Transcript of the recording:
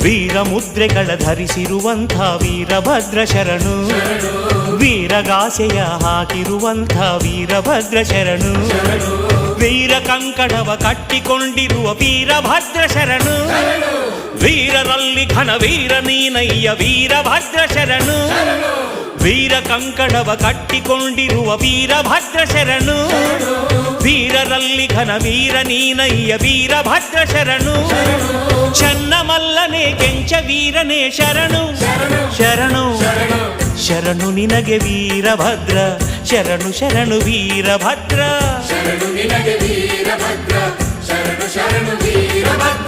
ವೀರ ಮುದ್ರೆಗಳ ಧರಿಸಿರುವಂಥ ವೀರಭದ್ರ ಶರಣು, ವೀರಗಾಸೆಯ ಹಾಕಿರುವಂಥ ವೀರಭದ್ರ ಶರಣು, ವೀರ ಕಂಕಣವ ಕಟ್ಟಿಕೊಂಡಿರುವ ವೀರಭದ್ರ ಶರಣು, ವೀರರಲ್ಲಿ ಘನ ವೀರ ನೀನಯ್ಯ ವೀರಭದ್ರ ಶರಣು, ವೀರ ಕಂಕಣವ ಕಟ್ಟಿಕೊಂಡಿರುವ ವೀರಭದ್ರ ಶರಣು, ವೀರರಲ್ಲಿ ಘನ ವೀರ ನೀನಯ್ಯ ವೀರಭದ್ರ ಶರಣು, ಚನ್ನಮಲ್ಲನೆ ಕೆಂಚ ವೀರನೇ ಶರಣು ಶರಣು ಶರಣು ನಿನಗೆ ವೀರಭದ್ರ, ಶರಣು ಶರಣು ವೀರಭದ್ರ, ಶರಣು ನಿನಗೆ ವೀರಭದ್ರ, ಶರಣು ಶರಣು ವೀರಭದ್ರ.